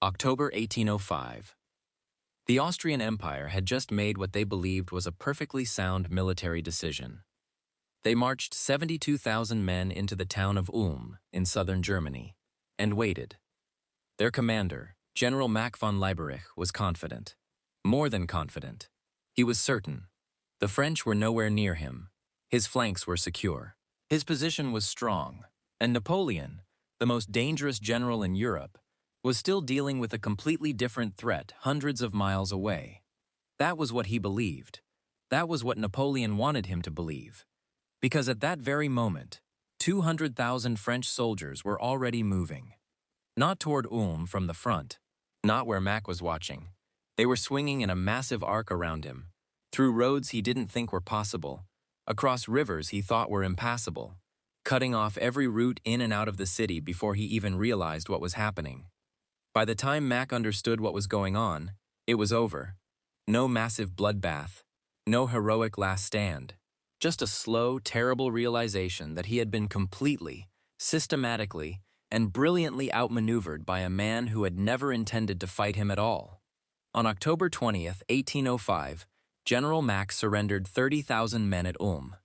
October 1805. The Austrian Empire had just made what they believed was a perfectly sound military decision. They marched 72,000 men into the town of Ulm in southern Germany and waited. Their commander, General Mack von Leiberich, was confident. More than confident. He was certain. The French were nowhere near him. His flanks were secure. His position was strong. And Napoleon, the most dangerous general in Europe, was still dealing with a completely different threat hundreds of miles away. That was what he believed. That was what Napoleon wanted him to believe. Because at that very moment, 200,000 French soldiers were already moving. Not toward Ulm from the front, not where Mack was watching. They were swinging in a massive arc around him, through roads he didn't think were possible, across rivers he thought were impassable, cutting off every route in and out of the city before he even realized what was happening. By the time Mack understood what was going on, it was over. No massive bloodbath, no heroic last stand, just a slow, terrible realization that he had been completely, systematically, and brilliantly outmaneuvered by a man who had never intended to fight him at all. On October 20th, 1805, General Mack surrendered 30,000 men at Ulm.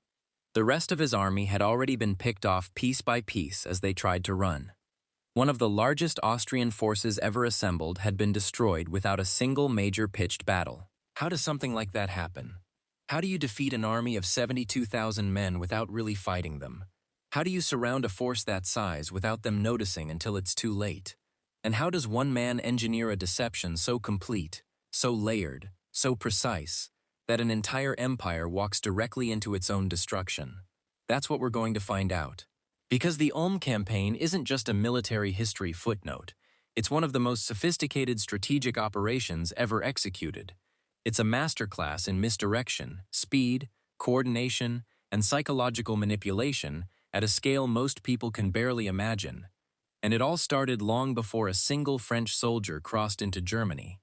The rest of his army had already been picked off piece by piece as they tried to run. One of the largest Austrian forces ever assembled had been destroyed without a single major pitched battle. How does something like that happen? How do you defeat an army of 72,000 men without really fighting them? How do you surround a force that size without them noticing until it's too late? And how does one man engineer a deception so complete, so layered, so precise, that an entire empire walks directly into its own destruction? That's what we're going to find out. Because the Ulm campaign isn't just a military history footnote. It's one of the most sophisticated strategic operations ever executed. It's a masterclass in misdirection, speed, coordination, and psychological manipulation at a scale most people can barely imagine. And it all started long before a single French soldier crossed into Germany.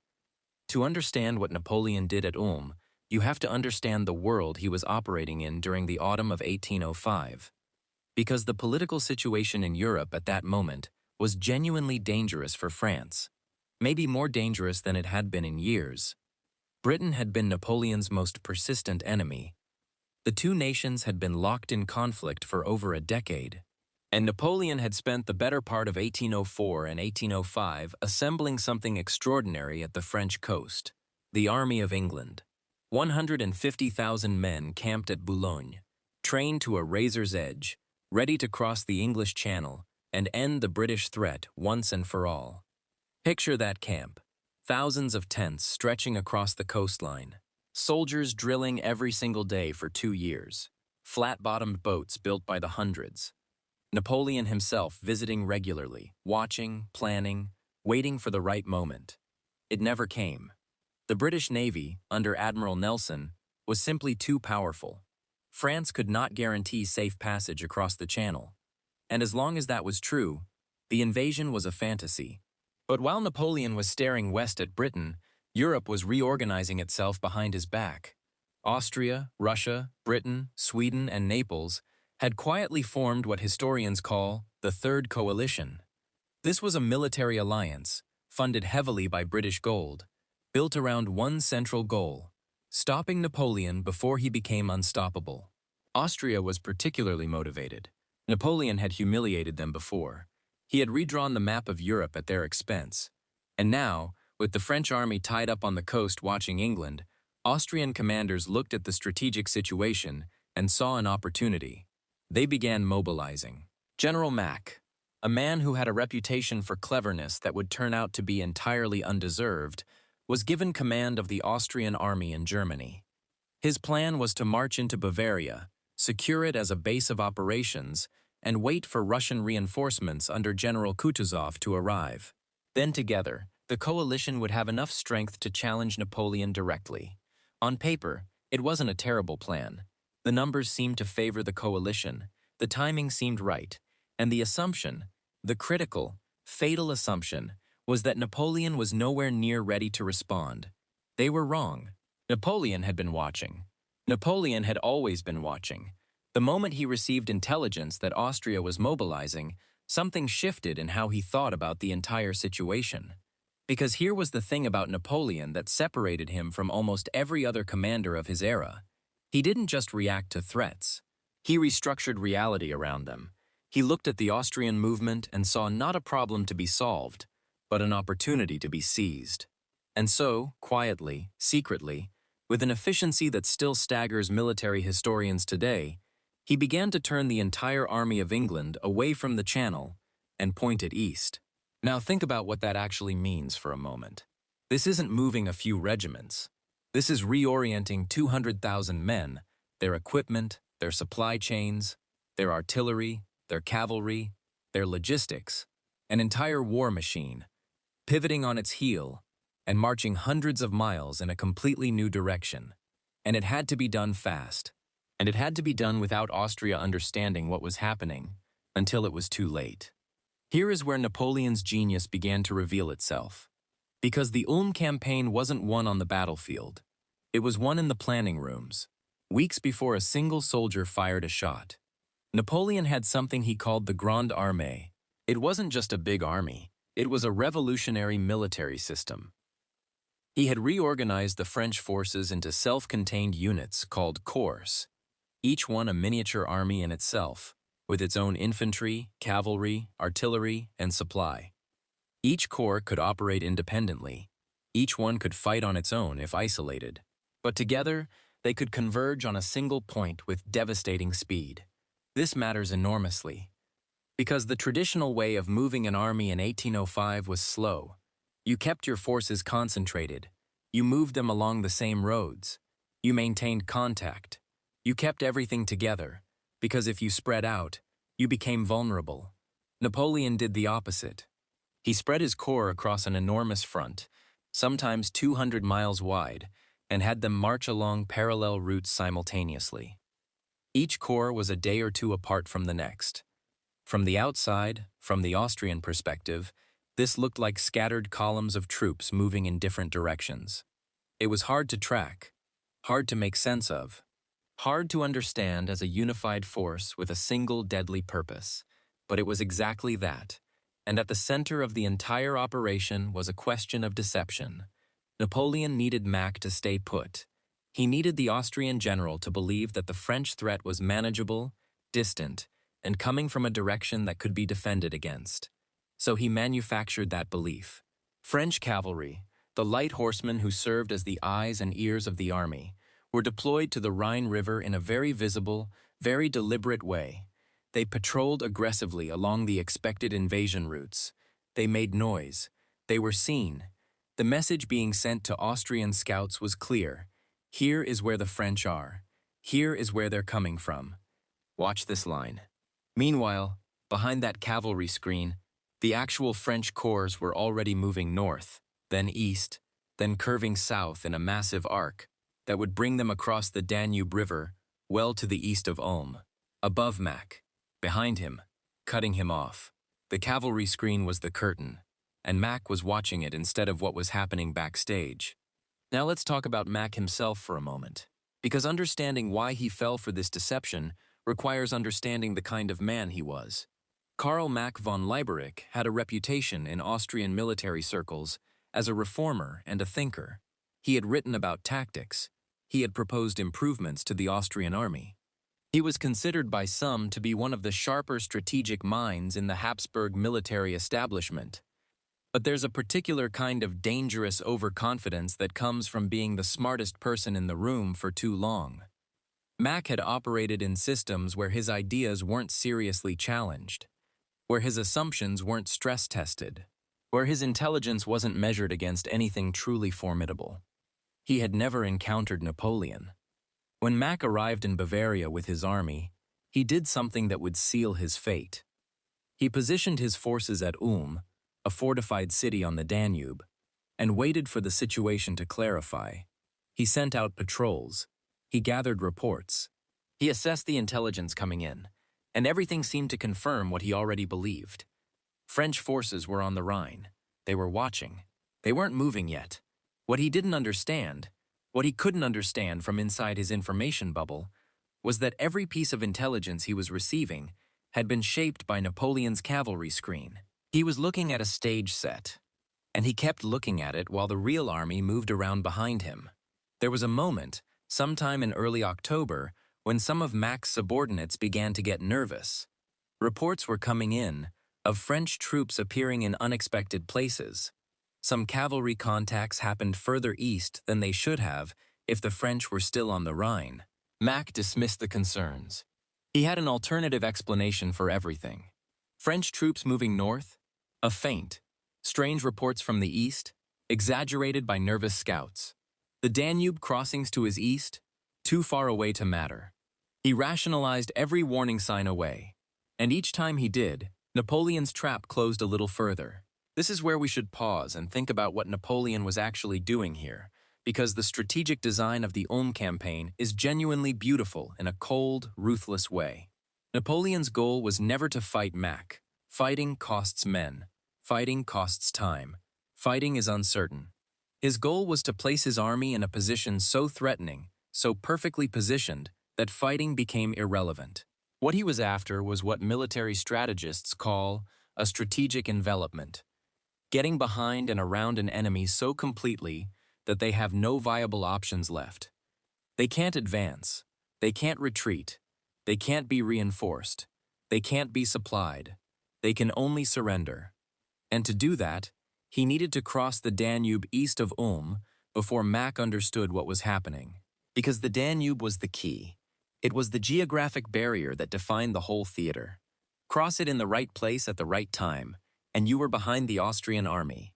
To understand what Napoleon did at Ulm, you have to understand the world he was operating in during the autumn of 1805. Because the political situation in Europe at that moment was genuinely dangerous for France, maybe more dangerous than it had been in years. Britain had been Napoleon's most persistent enemy. The two nations had been locked in conflict for over a decade, and Napoleon had spent the better part of 1804 and 1805 assembling something extraordinary at the French coast, the Army of England. 150,000 men camped at Boulogne, trained to a razor's edge, ready to cross the English Channel and end the British threat once and for all. Picture that camp. Thousands of tents stretching across the coastline. Soldiers drilling every single day for 2 years. Flat-bottomed boats built by the hundreds. Napoleon himself visiting regularly, watching, planning, waiting for the right moment. It never came. The British Navy, under Admiral Nelson, was simply too powerful. France could not guarantee safe passage across the Channel. And as long as that was true, the invasion was a fantasy. But while Napoleon was staring west at Britain, Europe was reorganizing itself behind his back. Austria, Russia, Britain, Sweden, and Naples had quietly formed what historians call the Third Coalition. This was a military alliance, funded heavily by British gold, built around one central goal: stopping Napoleon before he became unstoppable. Austria was particularly motivated. Napoleon had humiliated them before. He had redrawn the map of Europe at their expense. And now, with the French army tied up on the coast watching England, Austrian commanders looked at the strategic situation and saw an opportunity. They began mobilizing. General Mack, a man who had a reputation for cleverness that would turn out to be entirely undeserved, was given command of the Austrian army in Germany. His plan was to march into Bavaria, secure it as a base of operations, and wait for Russian reinforcements under General Kutuzov to arrive. Then together, the coalition would have enough strength to challenge Napoleon directly. On paper, it wasn't a terrible plan. The numbers seemed to favor the coalition, the timing seemed right, and the assumption, the critical, fatal assumption, was that Napoleon was nowhere near ready to respond. They were wrong. Napoleon had been watching. Napoleon had always been watching. The moment he received intelligence that Austria was mobilizing, something shifted in how he thought about the entire situation. Because here was the thing about Napoleon that separated him from almost every other commander of his era. He didn't just react to threats. He restructured reality around them. He looked at the Austrian movement and saw not a problem to be solved, but an opportunity to be seized. And so, quietly, secretly, with an efficiency that still staggers military historians today, he began to turn the entire army of England away from the Channel and point it east. Now think about what that actually means for a moment. This isn't moving a few regiments. This is reorienting 200,000 men, their equipment, their supply chains, their artillery, their cavalry, their logistics, an entire war machine, pivoting on its heel and marching hundreds of miles in a completely new direction. And it had to be done fast. And it had to be done without Austria understanding what was happening until it was too late. Here is where Napoleon's genius began to reveal itself. Because the Ulm campaign wasn't won on the battlefield. It was won in the planning rooms, weeks before a single soldier fired a shot. Napoleon had something he called the Grande Armée. It wasn't just a big army. It was a revolutionary military system. He had reorganized the French forces into self-contained units called corps, each one a miniature army in itself, with its own infantry, cavalry, artillery, and supply. Each corps could operate independently. Each one could fight on its own if isolated. But together, they could converge on a single point with devastating speed. This matters enormously, because the traditional way of moving an army in 1805 was slow. You kept your forces concentrated. You moved them along the same roads. You maintained contact. You kept everything together, because if you spread out, you became vulnerable. Napoleon did the opposite. He spread his corps across an enormous front, sometimes 200 miles wide, and had them march along parallel routes simultaneously. Each corps was a day or two apart from the next. From the outside, from the Austrian perspective, this looked like scattered columns of troops moving in different directions. It was hard to track, hard to make sense of, hard to understand as a unified force with a single deadly purpose. But it was exactly that. And at the center of the entire operation was a question of deception. Napoleon needed Mack to stay put. He needed the Austrian general to believe that the French threat was manageable, distant, and coming from a direction that could be defended against. So he manufactured that belief. French cavalry, the light horsemen who served as the eyes and ears of the army, were deployed to the Rhine River in a very visible, very deliberate way. They patrolled aggressively along the expected invasion routes. They made noise. They were seen. The message being sent to Austrian scouts was clear. Here is where the French are. Here is where they're coming from. Watch this line. Meanwhile, behind that cavalry screen, the actual French corps were already moving north, then east, then curving south in a massive arc that would bring them across the Danube River, well to the east of Ulm. Above Mack, behind him, cutting him off. The cavalry screen was the curtain, and Mack was watching it instead of what was happening backstage. Now let's talk about Mack himself for a moment, because understanding why he fell for this deception requires understanding the kind of man he was. Karl Mack von Leiberich had a reputation in Austrian military circles as a reformer and a thinker. He had written about tactics. He had proposed improvements to the Austrian army. He was considered by some to be one of the sharper strategic minds in the Habsburg military establishment. But there's a particular kind of dangerous overconfidence that comes from being the smartest person in the room for too long. Mack had operated in systems where his ideas weren't seriously challenged, where his assumptions weren't stress-tested, where his intelligence wasn't measured against anything truly formidable. He had never encountered Napoleon. When Mack arrived in Bavaria with his army, he did something that would seal his fate. He positioned his forces at Ulm, a fortified city on the Danube, and waited for the situation to clarify. He sent out patrols. He gathered reports. He assessed the intelligence coming in, and everything seemed to confirm what he already believed. French forces were on the Rhine. They were watching. They weren't moving yet. What he didn't understand, what he couldn't understand from inside his information bubble, was that every piece of intelligence he was receiving had been shaped by Napoleon's cavalry screen. He was looking at a stage set, and he kept looking at it while the real army moved around behind him. There was a moment, sometime in early October, when some of Mack's subordinates began to get nervous. Reports were coming in of French troops appearing in unexpected places. Some cavalry contacts happened further east than they should have if the French were still on the Rhine. Mack dismissed the concerns. He had an alternative explanation for everything. French troops moving north? A feint. Strange reports from the east? Exaggerated by nervous scouts. The Danube crossings to his east? Too far away to matter. He rationalized every warning sign away. And each time he did, Napoleon's trap closed a little further. This is where we should pause and think about what Napoleon was actually doing here, because the strategic design of the Ulm campaign is genuinely beautiful in a cold, ruthless way. Napoleon's goal was never to fight Mack. Fighting costs men. Fighting costs time. Fighting is uncertain. His goal was to place his army in a position so threatening, so perfectly positioned, that fighting became irrelevant. What he was after was what military strategists call a strategic envelopment. Getting behind and around an enemy so completely that they have no viable options left. They can't advance. They can't retreat. They can't be reinforced. They can't be supplied. They can only surrender. And to do that, he needed to cross the Danube east of Ulm before Mack understood what was happening. Because the Danube was the key. It was the geographic barrier that defined the whole theater. Cross it in the right place at the right time, and you were behind the Austrian army.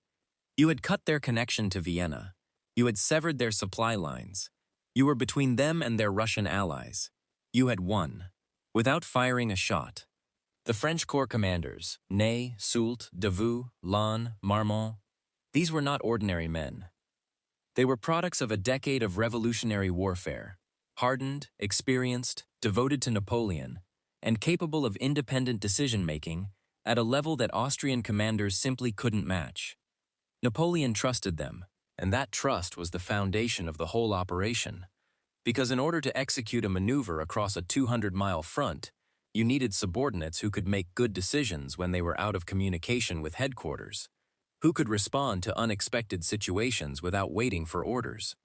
You had cut their connection to Vienna. You had severed their supply lines. You were between them and their Russian allies. You had won, without firing a shot. The French corps commanders, Ney, Soult, Davout, Lannes, Marmont, these were not ordinary men. They were products of a decade of revolutionary warfare, hardened, experienced, devoted to Napoleon, and capable of independent decision-making at a level that Austrian commanders simply couldn't match. Napoleon trusted them, and that trust was the foundation of the whole operation. Because in order to execute a maneuver across a 200-mile front, you needed subordinates who could make good decisions when they were out of communication with headquarters, who could respond to unexpected situations without waiting for orders.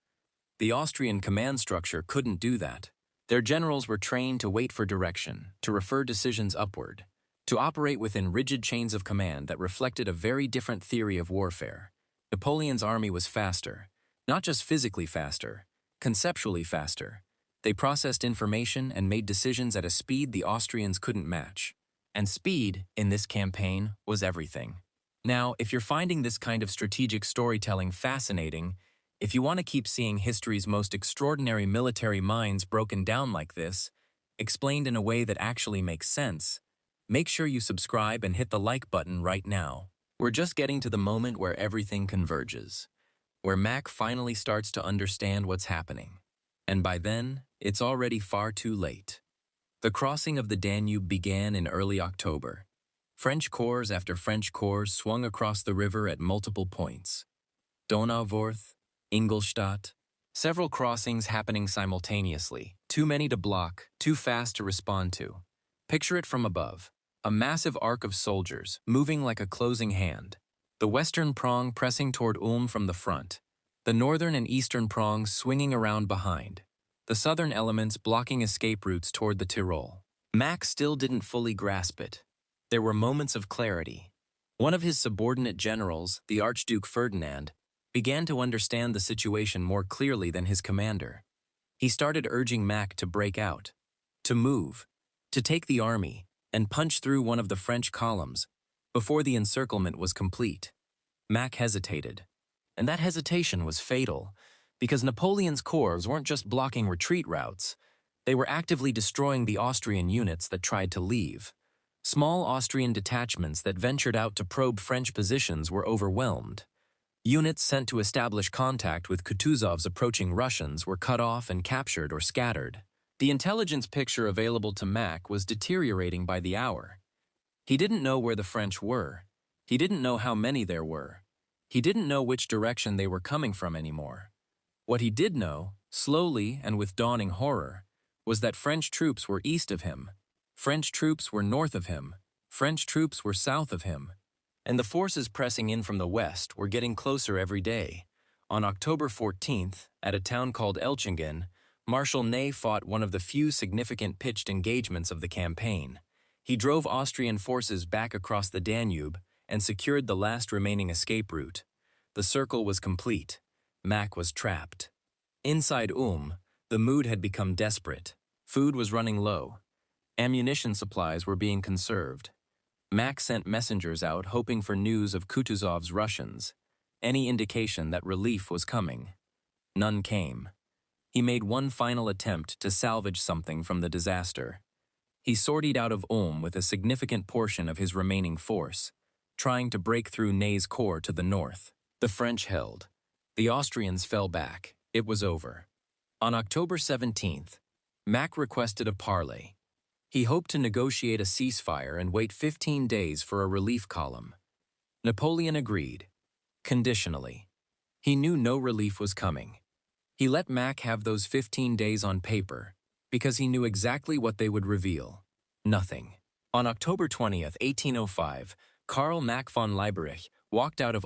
The Austrian command structure couldn't do that. Their generals were trained to wait for direction, to refer decisions upward, to operate within rigid chains of command that reflected a very different theory of warfare. Napoleon's army was faster, not just physically faster, conceptually faster. They processed information and made decisions at a speed the Austrians couldn't match. And speed, in this campaign, was everything. Now, if you're finding this kind of strategic storytelling fascinating, if you want to keep seeing history's most extraordinary military minds broken down like this, explained in a way that actually makes sense, make sure you subscribe and hit the like button right now. We're just getting to the moment where everything converges, where Mack finally starts to understand what's happening. And by then, it's already far too late. The crossing of the Danube began in early October. French corps after French corps swung across the river at multiple points. Donauwörth, Ingolstadt, several crossings happening simultaneously, too many to block, too fast to respond to. Picture it from above, a massive arc of soldiers, moving like a closing hand. The western prong pressing toward Ulm from the front, the northern and eastern prongs swinging around behind, the southern elements blocking escape routes toward the Tyrol. Mack still didn't fully grasp it. There were moments of clarity. One of his subordinate generals, the Archduke Ferdinand, began to understand the situation more clearly than his commander. He started urging Mack to break out, to move, to take the army, and punch through one of the French columns before the encirclement was complete. Mack hesitated, and that hesitation was fatal, because Napoleon's corps weren't just blocking retreat routes, they were actively destroying the Austrian units that tried to leave. Small Austrian detachments that ventured out to probe French positions were overwhelmed. Units sent to establish contact with Kutuzov's approaching Russians were cut off and captured or scattered. The intelligence picture available to Mack was deteriorating by the hour. He didn't know where the French were. He didn't know how many there were. He didn't know which direction they were coming from anymore. What he did know, slowly and with dawning horror, was that French troops were east of him. French troops were north of him. French troops were south of him. and the forces pressing in from the west were getting closer every day. On October 14th, at a town called Elchingen, Marshal Ney fought one of the few significant pitched engagements of the campaign. He drove Austrian forces back across the Danube and secured the last remaining escape route. The circle was complete. Mack was trapped. Inside the mood had become desperate. Food was running low. Ammunition supplies were being conserved. Mack sent messengers out hoping for news of Kutuzov's Russians, any indication that relief was coming. None came. He made one final attempt to salvage something from the disaster. He sortied out of with a significant portion of his remaining force, trying to break through Ney's corps to the north. The French held. The Austrians fell back. It was over. On October 17th, Mack requested a parley. He hoped to negotiate a ceasefire and wait 15 days for a relief column. Napoleon agreed, conditionally. He knew no relief was coming. He let Mack have those 15 days on paper because he knew exactly what they would reveal. Nothing. On October 20th, 1805, Karl Mack von Leiberich walked out of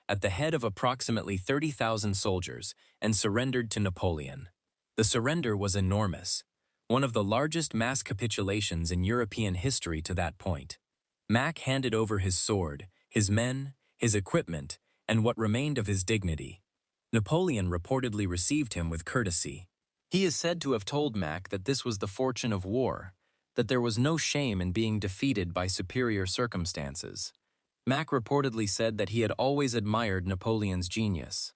at the head of approximately 30,000 soldiers and surrendered to Napoleon. The surrender was enormous, one of the largest mass capitulations in European history to that point. Mack handed over his sword, his men, his equipment, and what remained of his dignity. Napoleon reportedly received him with courtesy. He is said to have told Mack that this was the fortune of war, that there was no shame in being defeated by superior circumstances. Mack reportedly said that he had always admired Napoleon's genius.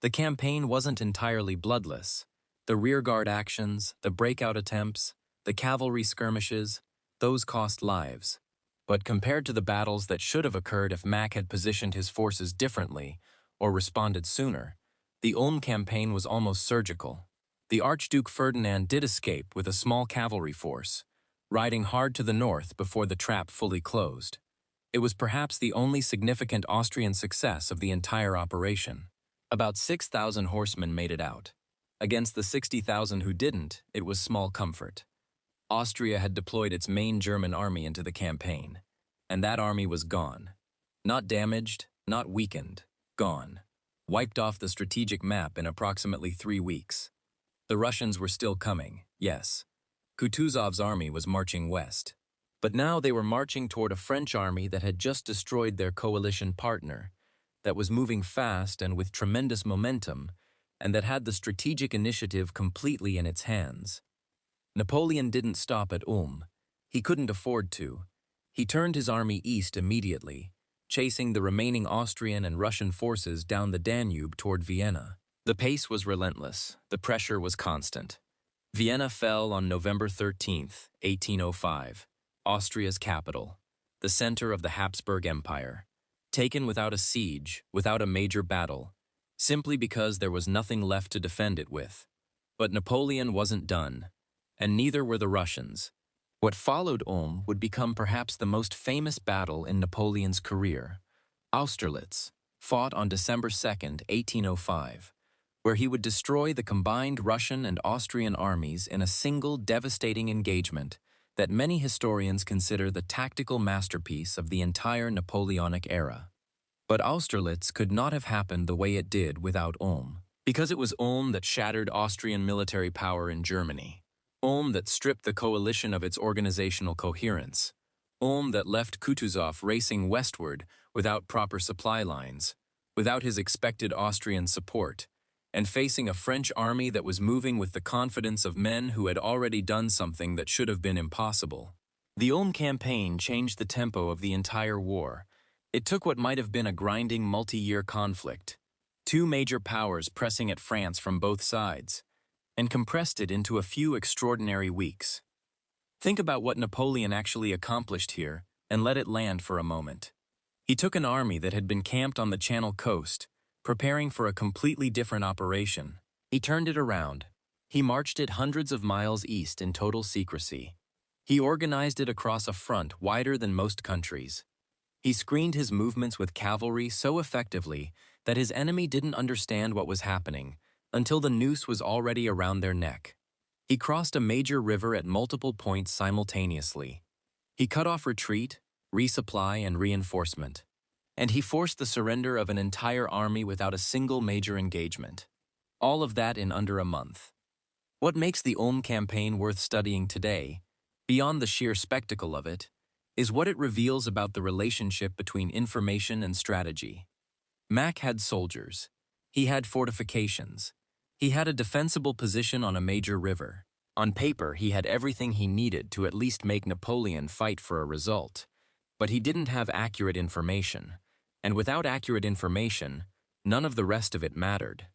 The campaign wasn't entirely bloodless. The rearguard actions, the breakout attempts, the cavalry skirmishes, those cost lives. But compared to the battles that should have occurred if Mack had positioned his forces differently or responded sooner, the campaign was almost surgical. The Archduke Ferdinand did escape with a small cavalry force, riding hard to the north before the trap fully closed. It was perhaps the only significant Austrian success of the entire operation. About 6,000 horsemen made it out. Against the 60,000 who didn't, it was small comfort. Austria had deployed its main German army into the campaign, and that army was gone. Not damaged, not weakened, gone. Wiped off the strategic map in approximately 3 weeks. The Russians were still coming, yes. Kutuzov's army was marching west. But now they were marching toward a French army that had just destroyed their coalition partner, that was moving fast and with tremendous momentum, and that had the strategic initiative completely in its hands. Napoleon didn't stop at He couldn't afford to. He turned his army east immediately, chasing the remaining Austrian and Russian forces down the Danube toward Vienna. The pace was relentless. The pressure was constant. Vienna fell on November 13th, 1805. Austria's capital, the center of the Habsburg Empire, taken without a siege, without a major battle, simply because there was nothing left to defend it with. But Napoleon wasn't done, and neither were the Russians. What followed would become perhaps the most famous battle in Napoleon's career, Austerlitz, fought on December 2nd, 1805, where he would destroy the combined Russian and Austrian armies in a single devastating engagement that many historians consider the tactical masterpiece of the entire Napoleonic era. But Austerlitz could not have happened the way it did without because it was that shattered Austrian military power in Germany, that stripped the coalition of its organizational coherence, that left Kutuzov racing westward without proper supply lines, without his expected Austrian support, and facing a French army that was moving with the confidence of men who had already done something that should have been impossible. The campaign changed the tempo of the entire war. It took what might have been a grinding multi-year conflict, 2 major powers pressing at France from both sides, and compressed it into a few extraordinary weeks. Think about what Napoleon actually accomplished here, and let it land for a moment. He took an army that had been camped on the Channel coast, preparing for a completely different operation. He turned it around. He marched it hundreds of miles east in total secrecy. He organized it across a front wider than most countries. He screened his movements with cavalry so effectively that his enemy didn't understand what was happening until the noose was already around their neck. He crossed a major river at multiple points simultaneously. He cut off retreat, resupply, and reinforcement. And he forced the surrender of an entire army without a single major engagement. All of that in under a month. What makes the Ulm campaign worth studying today, beyond the sheer spectacle of it, is what it reveals about the relationship between information and strategy. Mack had soldiers. He had fortifications. He had a defensible position on a major river. On paper, he had everything he needed to at least make Napoleon fight for a result. But he didn't have accurate information. And without accurate information, none of the rest of it mattered.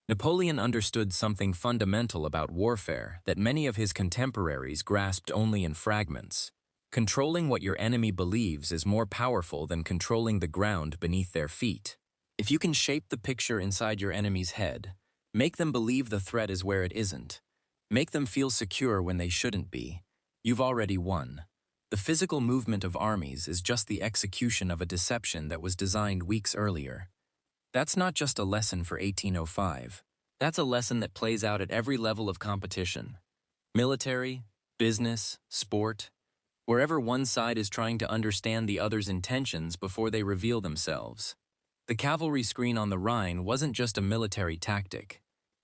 Napoleon understood something fundamental about warfare that many of his contemporaries grasped only in fragments. Controlling what your enemy believes is more powerful than controlling the ground beneath their feet. If you can shape the picture inside your enemy's head, make them believe the threat is where it isn't, make them feel secure when they shouldn't be, you've already won. The physical movement of armies is just the execution of a deception that was designed weeks earlier. That's not just a lesson for 1805. That's a lesson that plays out at every level of competition. Military, business, sport, wherever one side is trying to understand the other's intentions before they reveal themselves. The cavalry screen on the Rhine wasn't just a military tactic.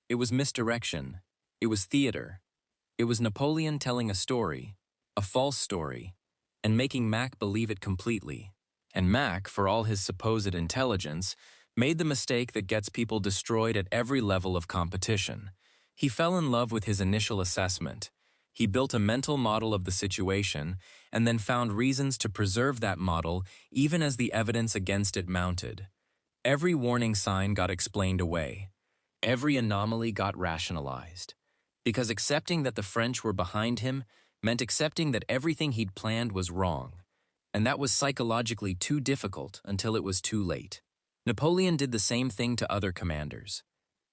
It was misdirection. It was theater. It was Napoleon telling a story, a false story, and making Mack believe it completely. And Mack, for all his supposed intelligence, made the mistake that gets people destroyed at every level of competition. He fell in love with his initial assessment. He built a mental model of the situation and then found reasons to preserve that model even as the evidence against it mounted. Every warning sign got explained away. Every anomaly got rationalized. Because accepting that the French were behind him meant accepting that everything he'd planned was wrong. And that was psychologically too difficult until it was too late. Napoleon did the same thing to other commanders.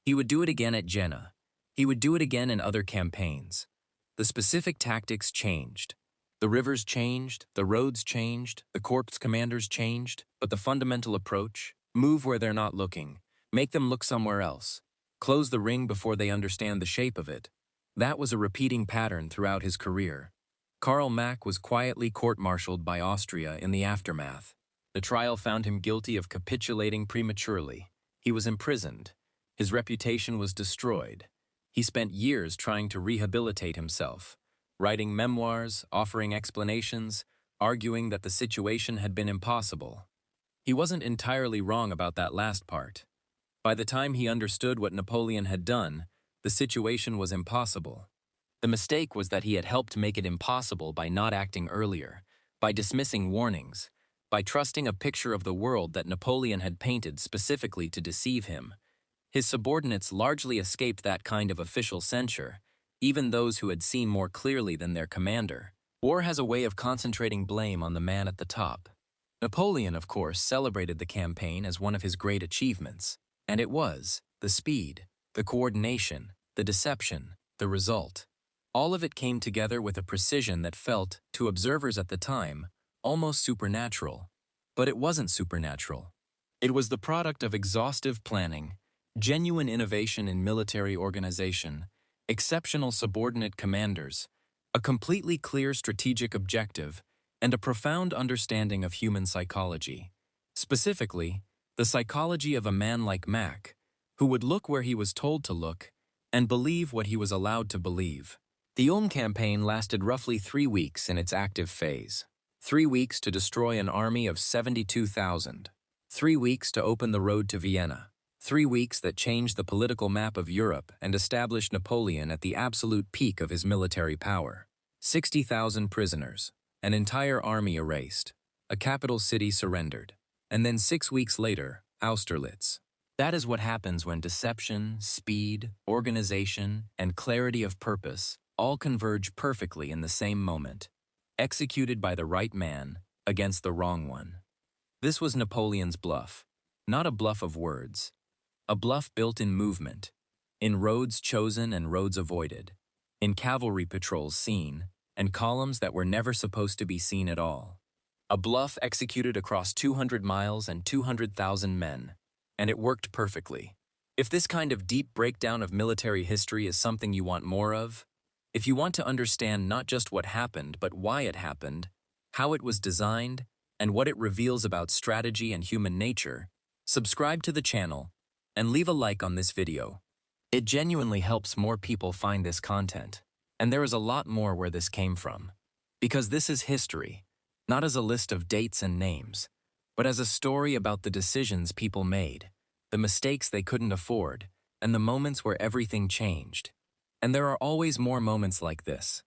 He would do it again at Jena. He would do it again in other campaigns. The specific tactics changed. The rivers changed, the roads changed, the corps commanders changed, but the fundamental approach, move where they're not looking, make them look somewhere else, close the ring before they understand the shape of it, that was a repeating pattern throughout his career. Karl Mack was quietly court-martialed by Austria in the aftermath. The trial found him guilty of capitulating prematurely. He was imprisoned. His reputation was destroyed. He spent years trying to rehabilitate himself, writing memoirs, offering explanations, arguing that the situation had been impossible. He wasn't entirely wrong about that last part. By the time he understood what Napoleon had done, the situation was impossible. The mistake was that he had helped make it impossible by not acting earlier, by dismissing warnings, by trusting a picture of the world that Napoleon had painted specifically to deceive him. His subordinates largely escaped that kind of official censure, even those who had seen more clearly than their commander. War has a way of concentrating blame on the man at the top. Napoleon, of course, celebrated the campaign as one of his great achievements. And it was. The speed, the coordination, the deception, the result. All of it came together with a precision that felt, to observers at the time, almost supernatural. But it wasn't supernatural. It was the product of exhaustive planning, genuine innovation in military organization, exceptional subordinate commanders, a completely clear strategic objective, and a profound understanding of human psychology. Specifically, the psychology of a man like Mack, who would look where he was told to look and believe what he was allowed to believe. The Ulm campaign lasted roughly 3 weeks in its active phase. 3 weeks to destroy an army of 72,000. 3 weeks to open the road to Vienna. 3 weeks that changed the political map of Europe and established Napoleon at the absolute peak of his military power. 60,000 prisoners, an entire army erased, a capital city surrendered, and then 6 weeks later, Austerlitz. That is what happens when deception, speed, organization, and clarity of purpose all converge perfectly in the same moment, executed by the right man against the wrong one. This was Napoleon's bluff, not a bluff of words, a bluff built in movement, in roads chosen and roads avoided, in cavalry patrols seen and columns that were never supposed to be seen at all. A bluff executed across 200 miles and 200,000 men, and it worked perfectly. If this kind of deep breakdown of military history is something you want more of, if you want to understand not just what happened but why it happened, how it was designed, and what it reveals about strategy and human nature, subscribe to the channel and leave a like on this video. It genuinely helps more people find this content, and there is a lot more where this came from. Because this is history, not as a list of dates and names, but as a story about the decisions people made, the mistakes they couldn't afford, and the moments where everything changed. And there are always more moments like this.